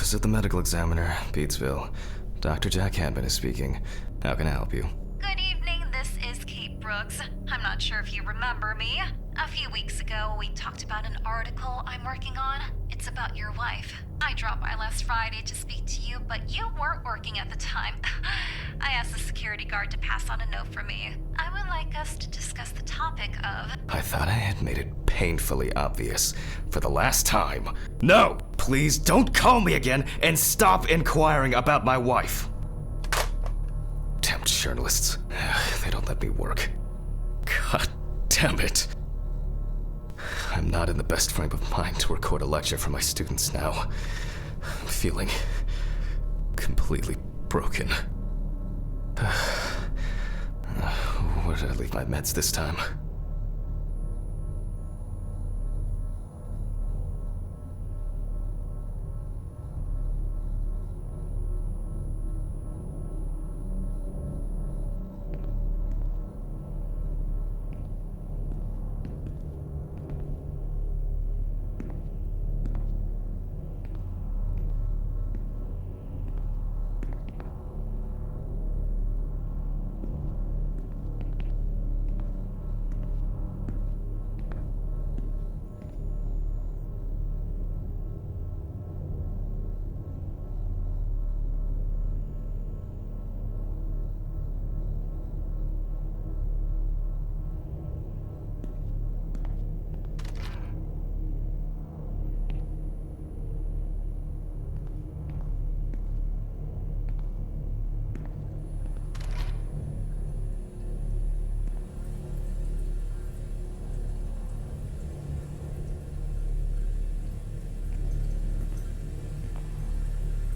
Office of the Medical Examiner, Beatsville. Dr. Jack Hanman is speaking. How can I help you? Good evening, this is Kate Brooks. I'm not sure if you remember me. A few weeks ago, we talked about an article I'm working on. It's about your wife. I dropped by last Friday to speak to you, but you weren't working at the time. I asked the security guard to pass on a note for me. I would like us to discuss the topic of... I thought I had made it painfully obvious for the last time. No! Please don't call me again and stop inquiring about my wife. Damn journalists. They don't let me work. God damn it. I'm not in the best frame of mind to record a lecture for my students now. I'm feeling completely broken. Where did I leave my meds this time?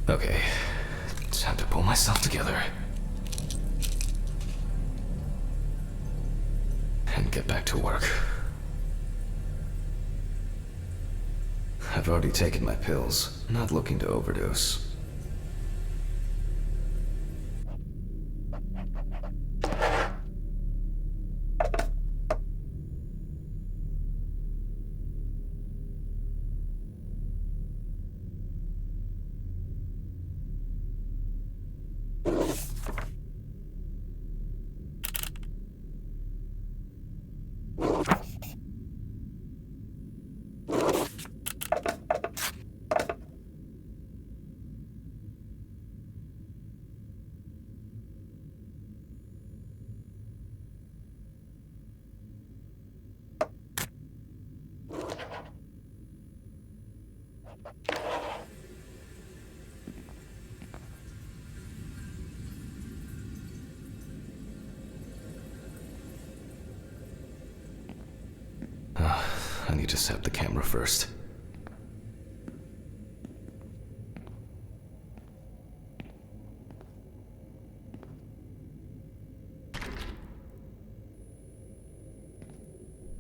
Okay, time to pull myself together. And get back to work. I've already taken my pills, not looking to overdose. I need to set up the camera first.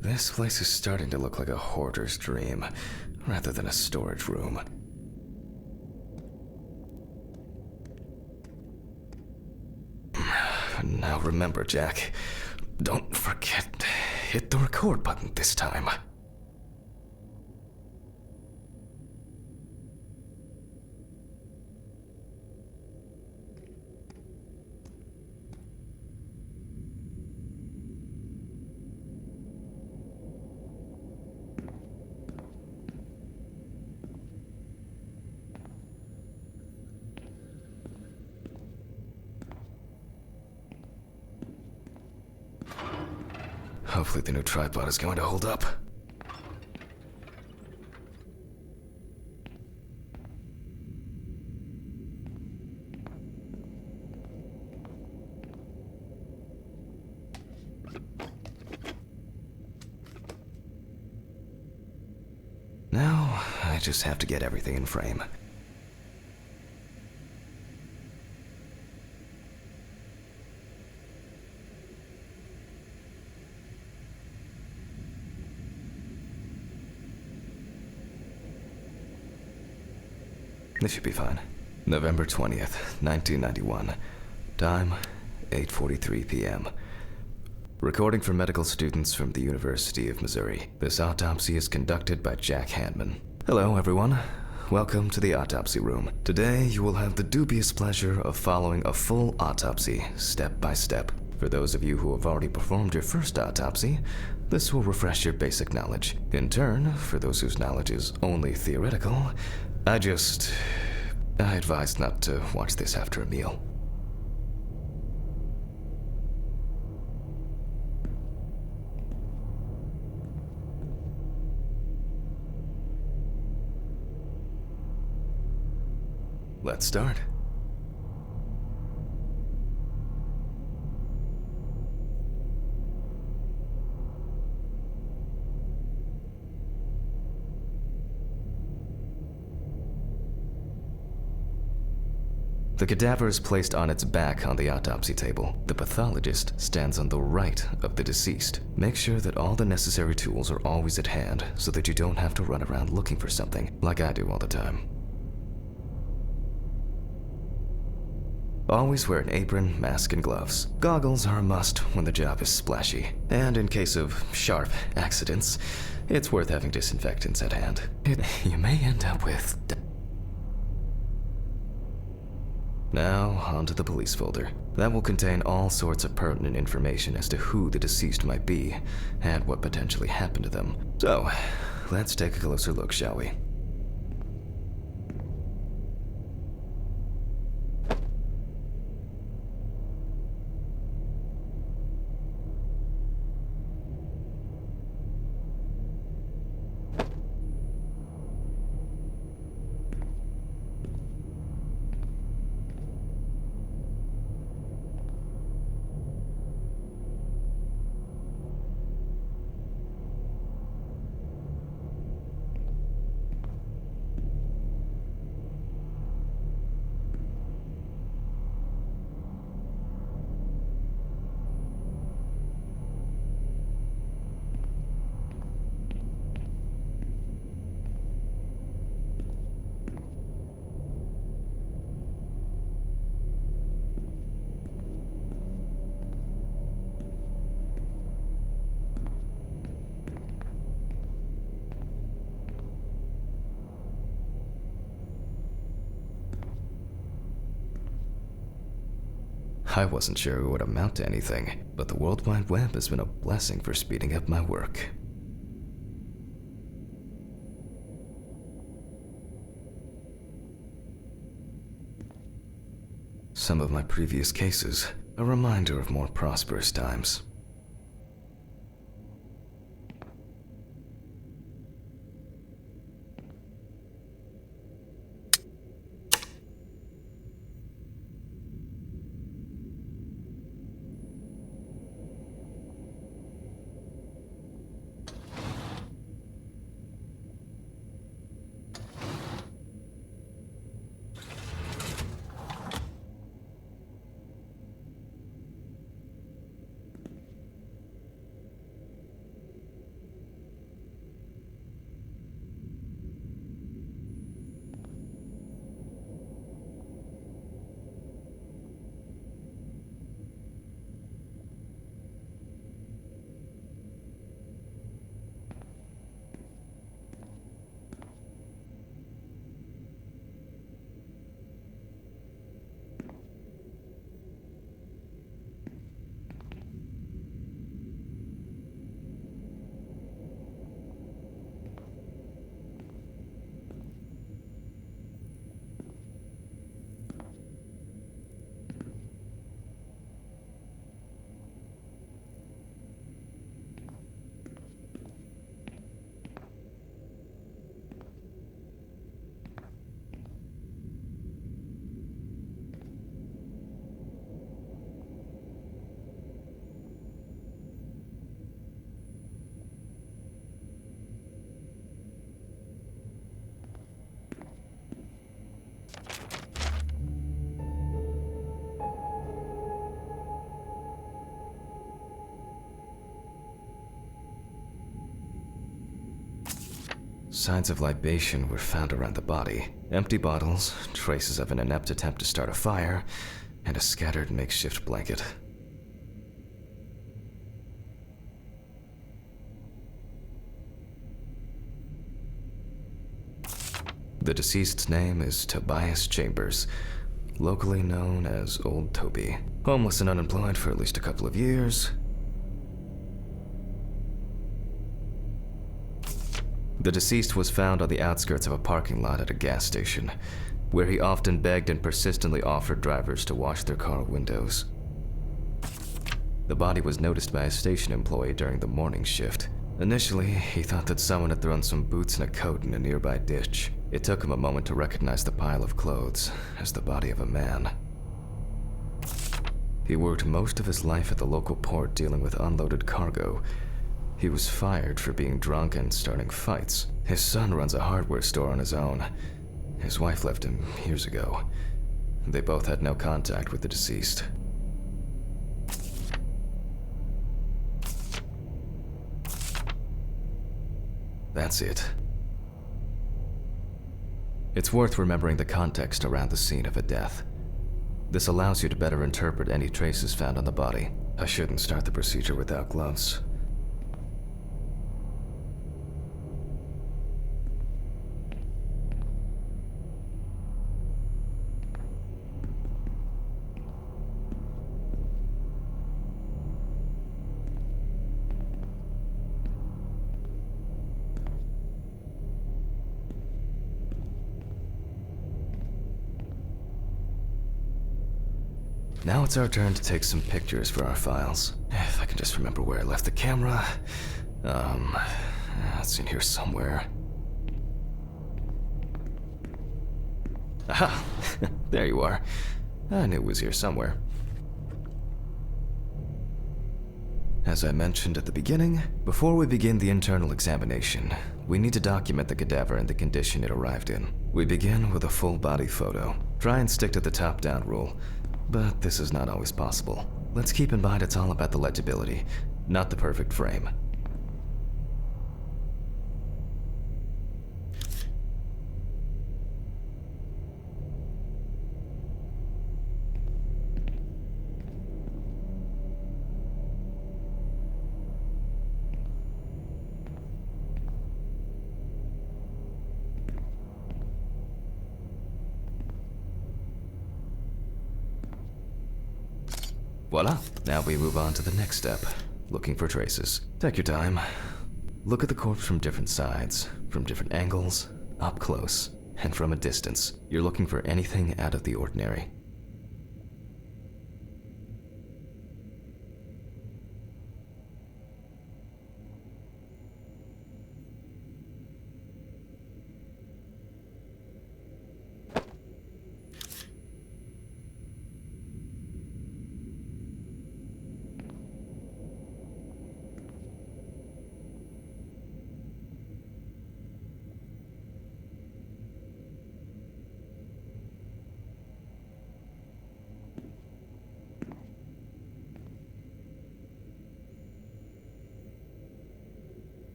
This place is starting to look like a hoarder's dream, rather than a storage room. Now remember, Jack, don't forget, hit the record button this time. Hopefully the new tripod is going to hold up. Now, I just have to get everything in frame. This should be fine. November 20th, 1991. Time, 8:43 p.m. Recording for medical students from the University of Missouri. This autopsy is conducted by Jack Hanman. Hello, everyone. welcome to the autopsy room. Today, you will have the dubious pleasure of following a full autopsy, step by step. For those of you who have already performed your first autopsy, this will refresh your basic knowledge. In turn, for those whose knowledge is only theoretical, I advise not to watch this after a meal. Let's start. The cadaver is placed on its back on the autopsy table. The pathologist stands on the right of the deceased. Make sure that all the necessary tools are always at hand so that you don't have to run around looking for something, like I do all the time. Always wear an apron, mask, and gloves. Goggles are a must when the job is splashy. And in case of sharp accidents, it's worth having disinfectants at hand. You may end up with... Now, onto the police folder. That will contain all sorts of pertinent information as to who the deceased might be and what potentially happened to them. So, let's take a closer look, shall we? I wasn't sure it would amount to anything, but the World Wide Web has been a blessing for speeding up my work. Some of my previous cases, a reminder of more prosperous times. Signs of libation were found around the body. Empty bottles, traces of an inept attempt to start a fire, and a scattered makeshift blanket. The deceased's name is Tobias Chambers, locally known as Old Toby. Homeless and unemployed for at least a couple of years. The deceased was found on the outskirts of a parking lot at a gas station, where he often begged and persistently offered drivers to wash their car windows. The body was noticed by a station employee during the morning shift. Initially, he thought that someone had thrown some boots and a coat in a nearby ditch. It took him a moment to recognize the pile of clothes as the body of a man. He worked most of his life at the local port dealing with unloaded cargo. He was fired for being drunk and starting fights. His son runs a hardware store on his own. His wife left him years ago. They both had no contact with the deceased. That's it. It's worth remembering the context around the scene of a death. This allows you to better interpret any traces found on the body. I shouldn't start the procedure without gloves. Now it's our turn to take some pictures for our files. If I can just remember where I left the camera. It's in here somewhere. Aha! There you are. I knew it was here somewhere. As I mentioned at the beginning, before we begin the internal examination, we need to document the cadaver and the condition it arrived in. We begin with a full body photo. Try and stick to the top-down rule. But this is not always possible. Let's keep in mind it's all about the legibility, not the perfect frame. Voila! Now we move on to the next step, looking for traces. Take your time. Look at the corpse from different sides, from different angles, up close, and from a distance. You're looking for anything out of the ordinary.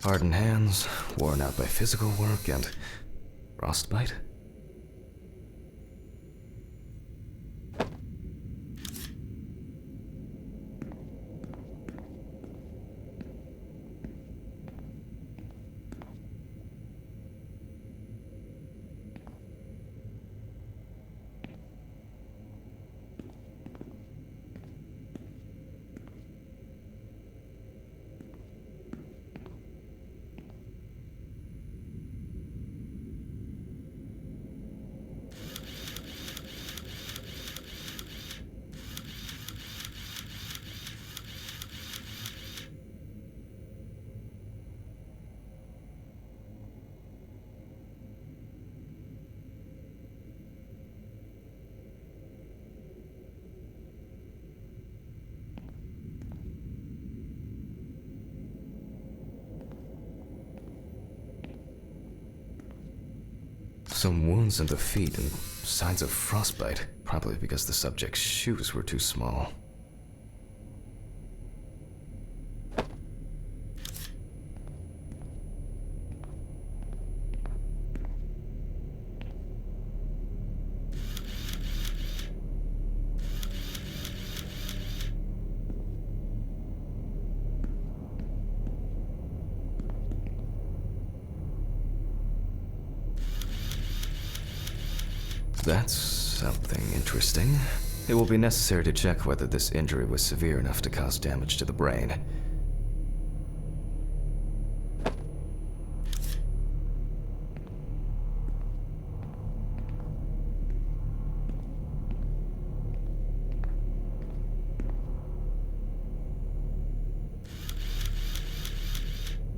Hardened hands, worn out by physical work, and frostbite? Some wounds in the feet and signs of frostbite, probably because the subject's shoes were too small. That's something interesting. It will be necessary to check whether this injury was severe enough to cause damage to the brain.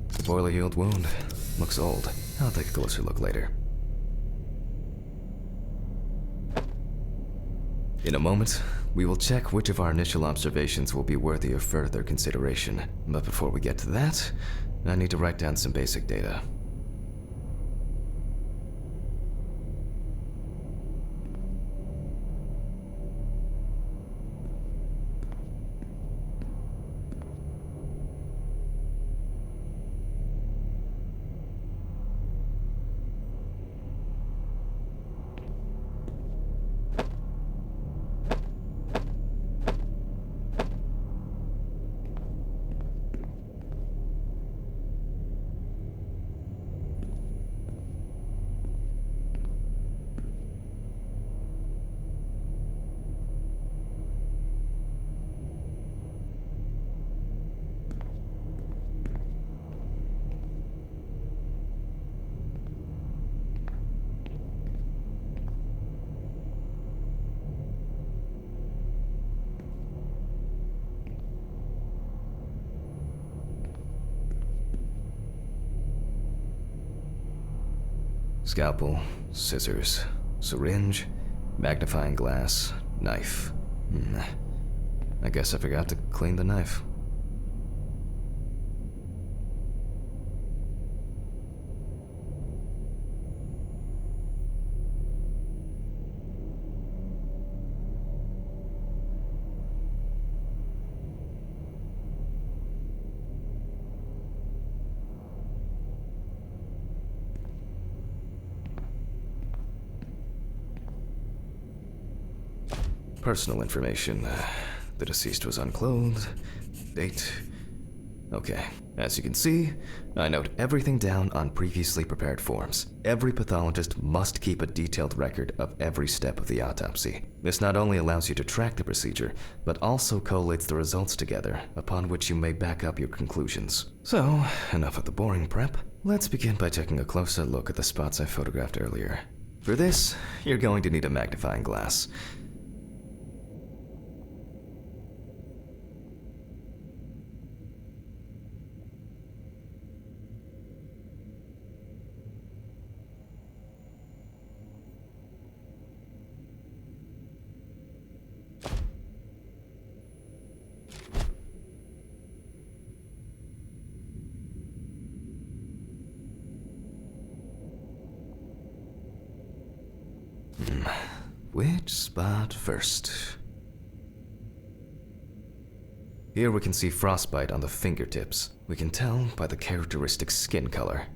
The boiler-healed wound looks old. I'll take a closer look later. In a moment, we will check which of our initial observations will be worthy of further consideration. But before we get to that, I need to write down some basic data. Scalpel, scissors, syringe, magnifying glass, knife. I guess I forgot to clean the knife. Personal information. The deceased was unclothed. Date. Okay. As you can see, I note everything down on previously prepared forms. Every pathologist must keep a detailed record of every step of the autopsy. This not only allows you to track the procedure, but also collates the results together, upon which you may back up your conclusions. So, enough of the boring prep. Let's begin by taking a closer look at the spots I photographed earlier. For this, you're going to need a magnifying glass. Which spot first? Here we can see frostbite on the fingertips. We can tell by the characteristic skin color.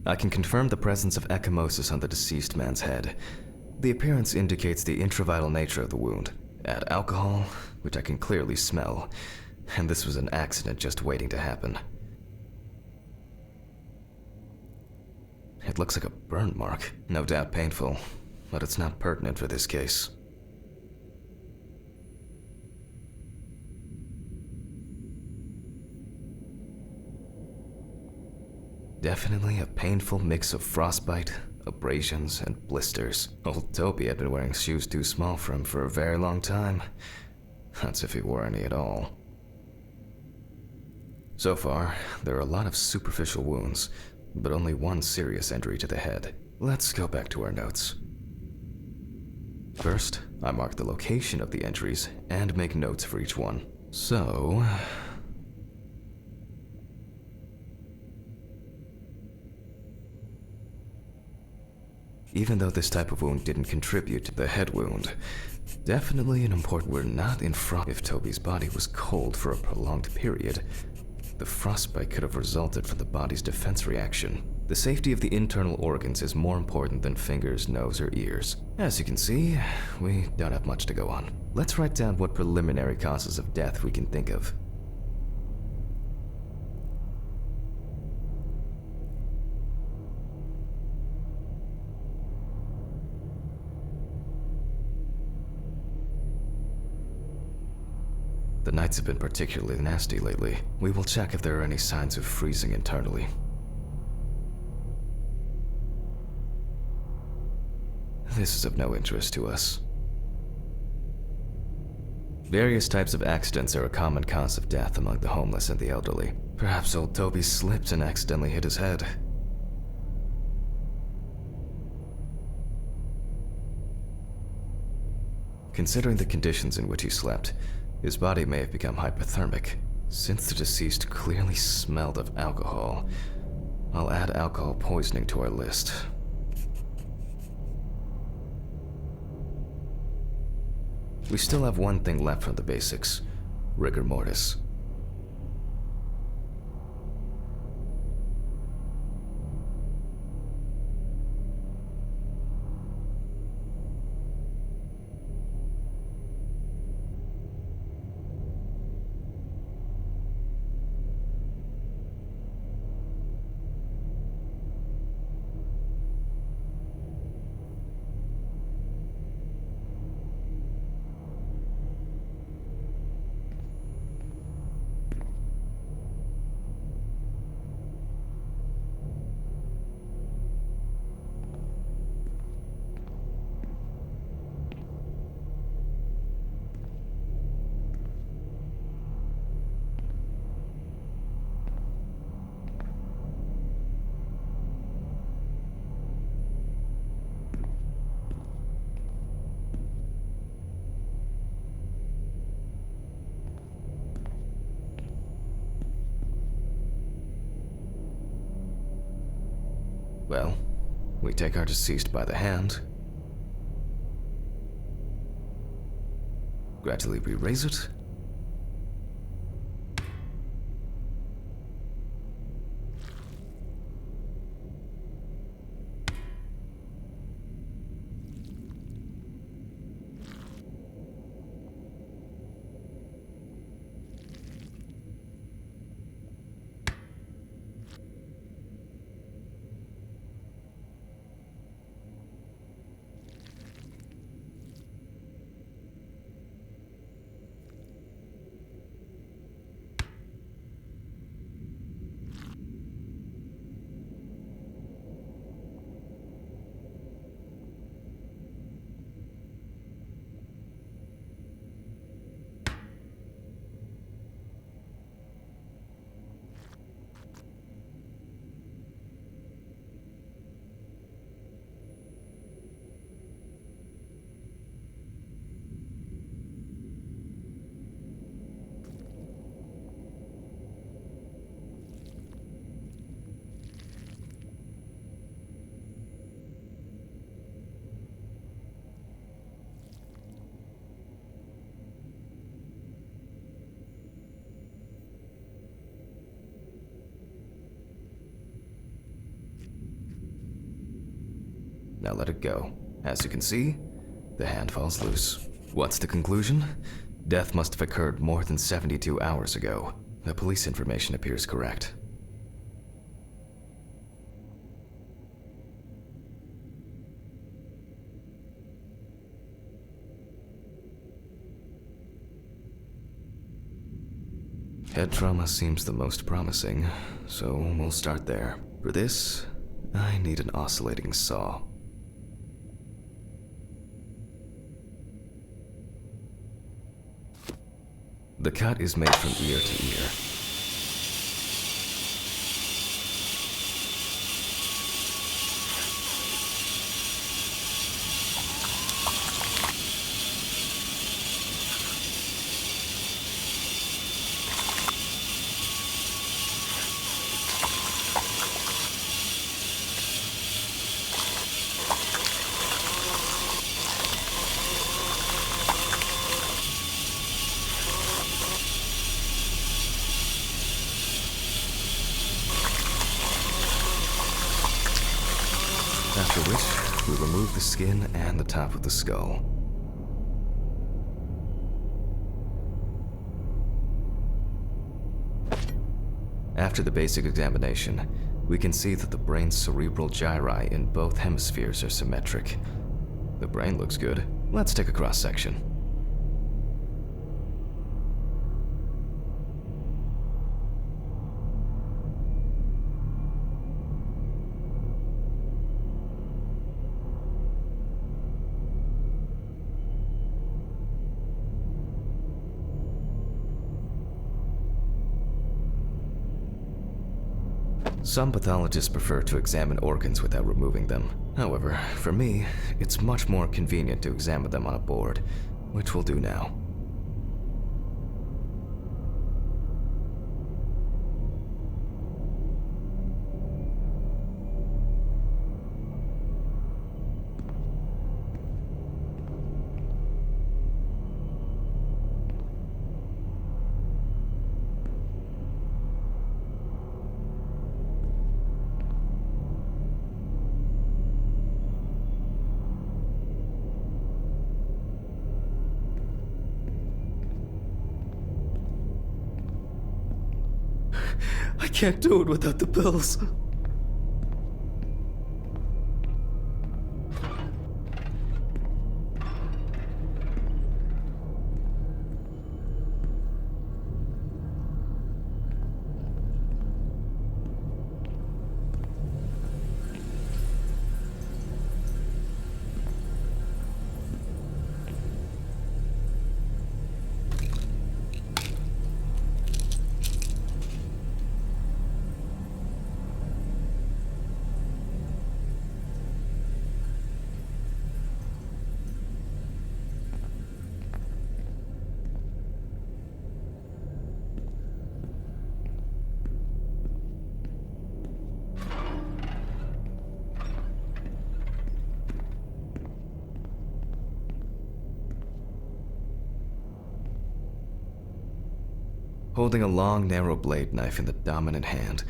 I can confirm the presence of ecchymosis on the deceased man's head. The appearance indicates the intravital nature of the wound. Add alcohol, which I can clearly smell, and this was an accident just waiting to happen. It looks like a burn mark, no doubt painful, but it's not pertinent for this case. Definitely a painful mix of frostbite, abrasions, and blisters. Old Toby had been wearing shoes too small for him for a very long time. That's if he wore any at all. So far, there are a lot of superficial wounds, but only one serious injury to the head. Let's go back to our notes. First, I mark the location of the injuries and make notes for each one. So, even though this type of wound didn't contribute to the head wound, definitely an important we're not in frost. If Toby's body was cold for a prolonged period, the frostbite could have resulted from the body's defense reaction. The safety of the internal organs is more important than fingers, nose, or ears. As you can see, we don't have much to go on. Let's write down what preliminary causes of death we can think of. The nights have been particularly nasty lately. We will check if there are any signs of freezing internally. This is of no interest to us. Various types of accidents are a common cause of death among the homeless and the elderly. Perhaps old Toby slipped and accidentally hit his head. Considering the conditions in which he slept, his body may have become hypothermic. Since the deceased clearly smelled of alcohol, I'll add alcohol poisoning to our list. We still have one thing left from the basics: rigor mortis. Well, we take our deceased by the hand, gradually we raise it, now let it go. As you can see, the hand falls loose. What's the conclusion? Death must have occurred more than 72 hours ago. The police information appears correct. Head trauma seems the most promising, so we'll start there. For this, I need an oscillating saw. The cut is made from ear to ear. After which, we remove the skin and the top of the skull. After the basic examination, we can see that the brain's cerebral gyri in both hemispheres are symmetric. The brain looks good. Let's take a cross-section. Some pathologists prefer to examine organs without removing them. However, for me, it's much more convenient to examine them on a board, which we'll do now. I can't do it without the pills. Holding a long, narrow blade knife in the dominant hand,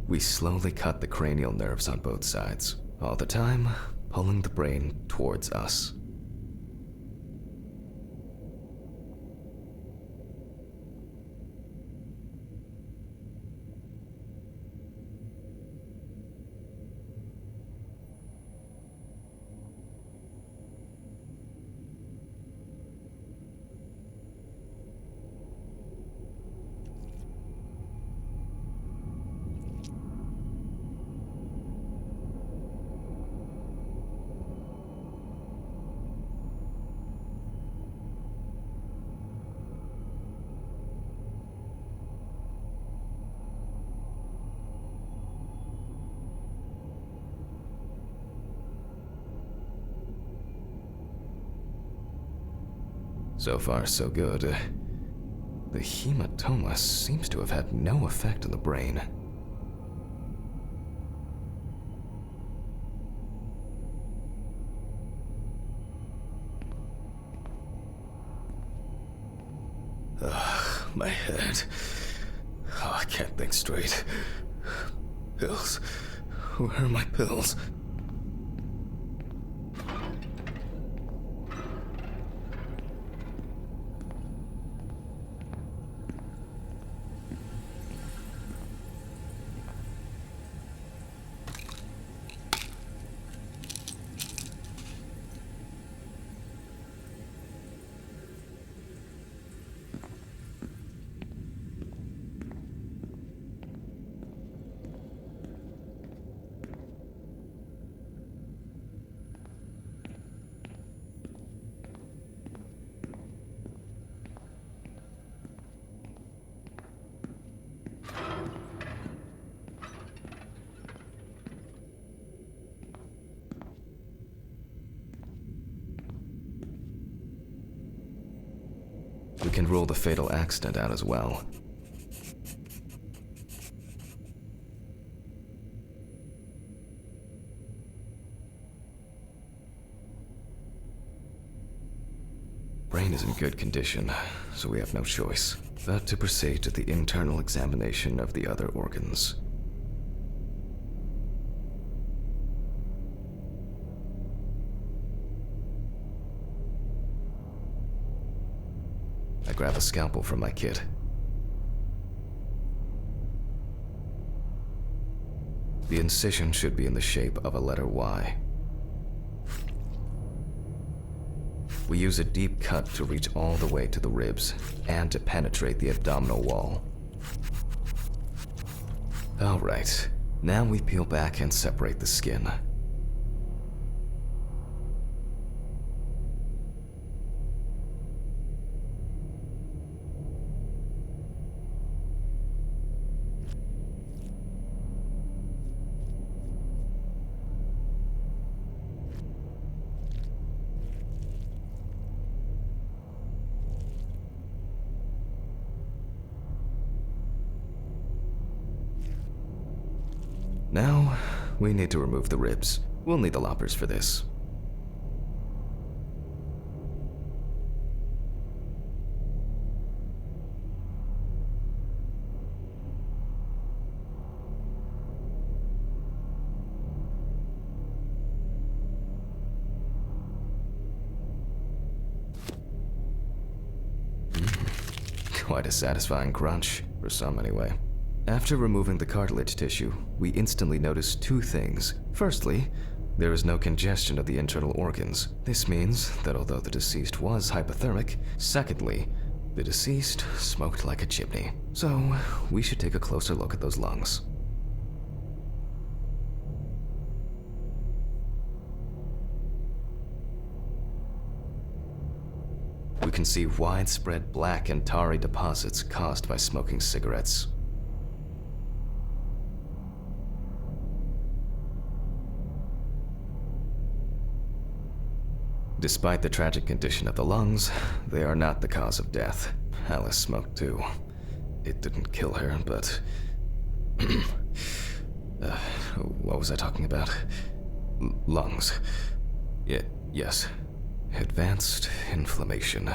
we slowly cut the cranial nerves on both sides, all the time pulling the brain towards us. So far, so good. The hematoma seems to have had no effect on the brain. Ugh, my head. Oh, I can't think straight. Pills. Where are my pills? We can rule the fatal accident out as well. Brain is in good condition, so we have no choice but to proceed to the internal examination of the other organs. I grab a scalpel from my kit. The incision should be in the shape of a letter Y. We use a deep cut to reach all the way to the ribs and to penetrate the abdominal wall. All right, now we peel back and separate the skin. Now, we need to remove the ribs. We'll need the loppers for this. Quite a satisfying crunch, for some anyway. After removing the cartilage tissue, we instantly noticed two things. Firstly, there is no congestion of the internal organs. This means that although the deceased was hypothermic, secondly, the deceased smoked like a chimney. So, we should take a closer look at those lungs. We can see widespread black and tarry deposits caused by smoking cigarettes. Despite the tragic condition of the lungs, they are not the cause of death. Alice smoked too. It didn't kill her, but... what was I talking about? Lungs. Yes. Advanced inflammation.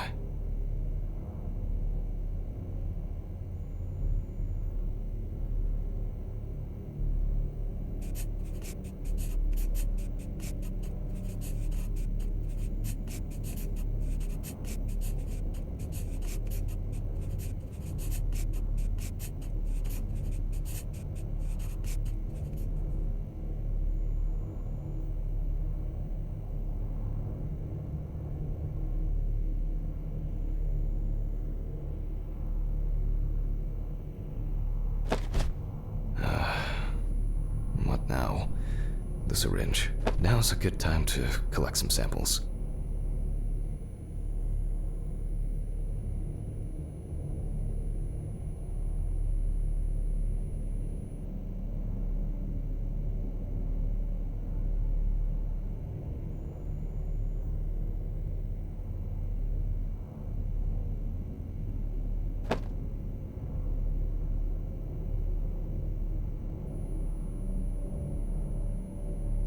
What now? The syringe. Now's a good time to collect some samples.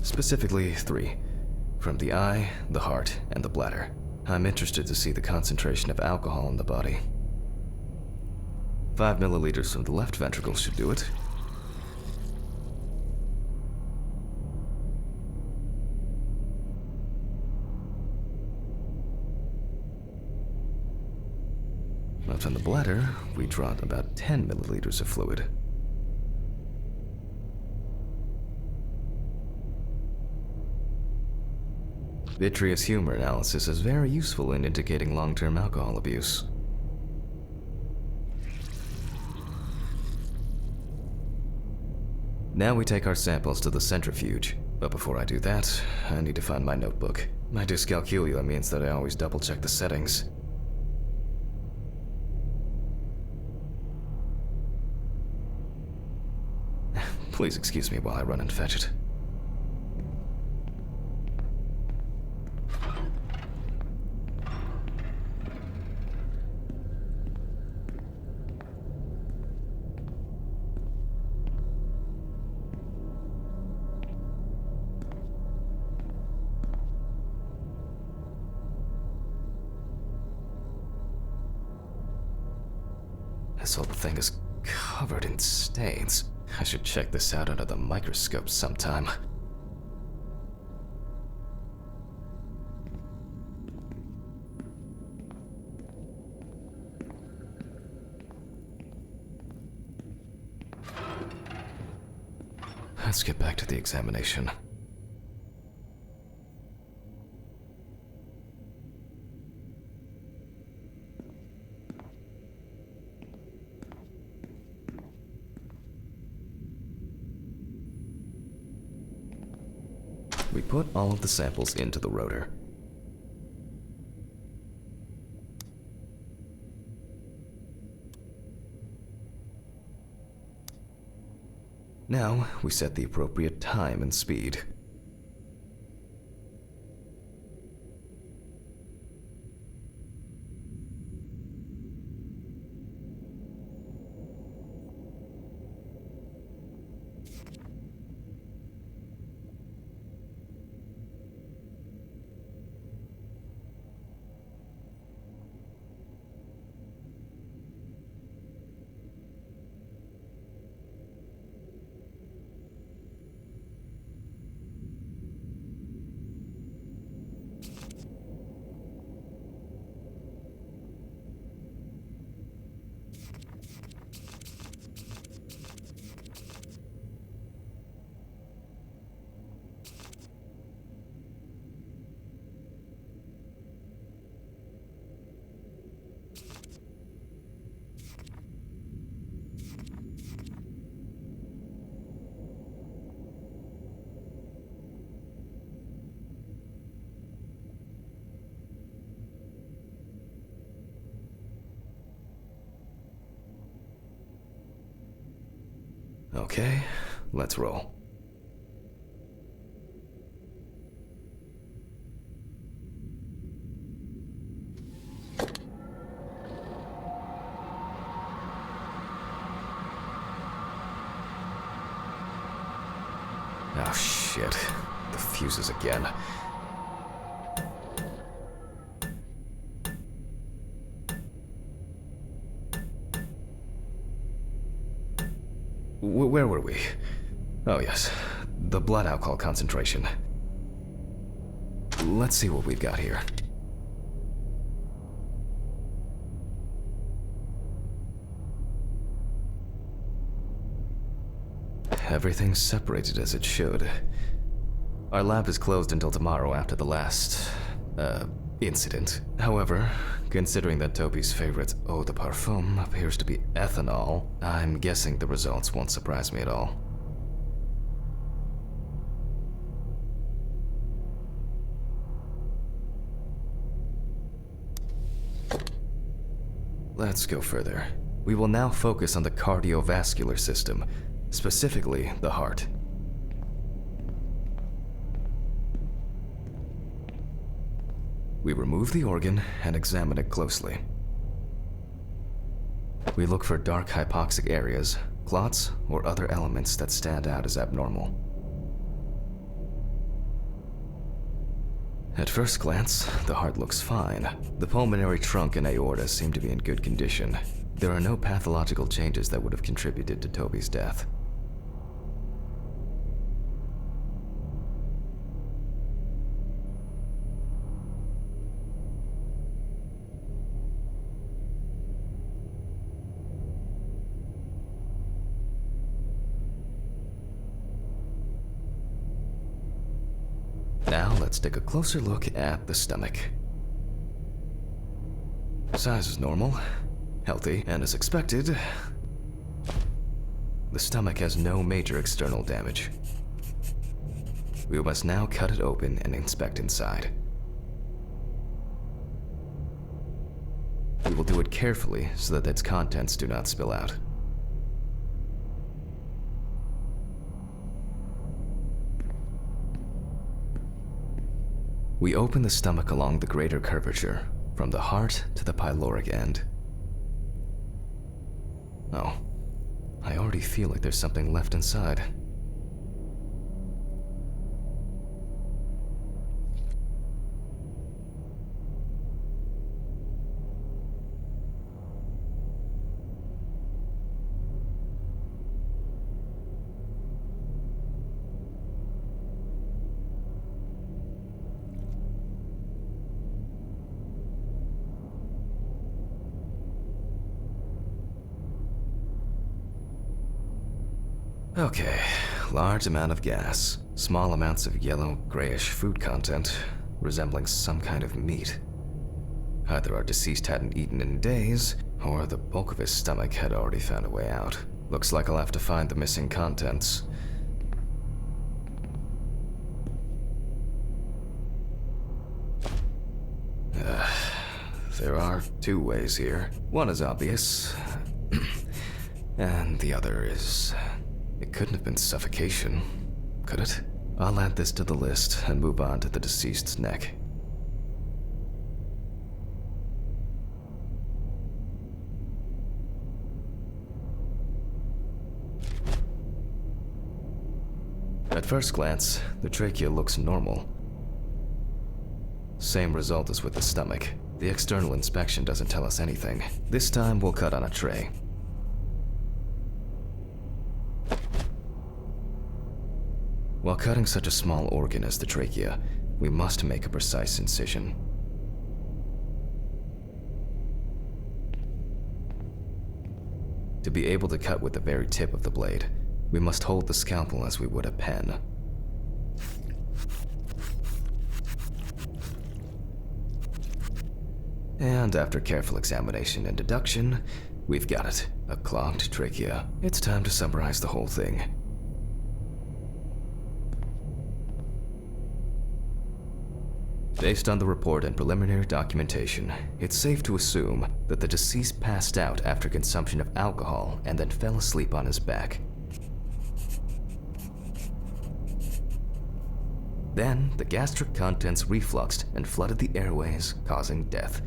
Specifically, 3. From the eye, the heart, and the bladder. I'm interested to see the concentration of alcohol in the body. 5 milliliters from the left ventricle should do it. Left on the bladder, we draw about 10 milliliters of fluid. Vitreous humor analysis is very useful in indicating long-term alcohol abuse. Now we take our samples to the centrifuge, but before I do that, I need to find my notebook. My dyscalculia means that I always double-check the settings. Please excuse me while I run and fetch it. This whole thing is covered in stains. I should check this out under the microscope sometime. Let's get back to the examination. We put all of the samples into the rotor. Now, we set the appropriate time and speed. Okay, let's roll. Oh shit, the fuses again. Where were we? Oh yes, the blood alcohol concentration. Let's see what we've got here. Everything's separated as it should. Our lab is closed until tomorrow after the last, incident. However, considering that Toby's favorite eau de parfum appears to be ethanol, I'm guessing the results won't surprise me at all. Let's go further. We will now focus on the cardiovascular system, specifically the heart. We remove the organ and examine it closely. We look for dark hypoxic areas, clots, or other elements that stand out as abnormal. At first glance, the heart looks fine. The pulmonary trunk and aorta seem to be in good condition. There are no pathological changes that would have contributed to Toby's death. Now let's take a closer look at the stomach. Size is normal, healthy, and as expected, the stomach has no major external damage. We must now cut it open and inspect inside. We will do it carefully so that its contents do not spill out. We open the stomach along the greater curvature, from the heart to the pyloric end. Oh, I already feel like there's something left inside. Okay, large amount of gas, small amounts of yellow, grayish food content, resembling some kind of meat. Either our deceased hadn't eaten in days, or the bulk of his stomach had already found a way out. Looks like I'll have to find the missing contents. There are two ways here. One is obvious, and the other is... It couldn't have been suffocation, could it? I'll add this to the list and move on to the deceased's neck. At first glance, the trachea looks normal. Same result as with the stomach. The external inspection doesn't tell us anything. This time we'll cut on a tray. While cutting such a small organ as the trachea, we must make a precise incision. To be able to cut with the very tip of the blade, we must hold the scalpel as we would a pen. And after careful examination and deduction, we've got it, a clogged trachea. It's time to summarize the whole thing. Based on the report and preliminary documentation, it's safe to assume that the deceased passed out after consumption of alcohol and then fell asleep on his back. Then, the gastric contents refluxed and flooded the airways, causing death.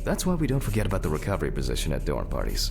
That's why we don't forget about the recovery position at dorm parties.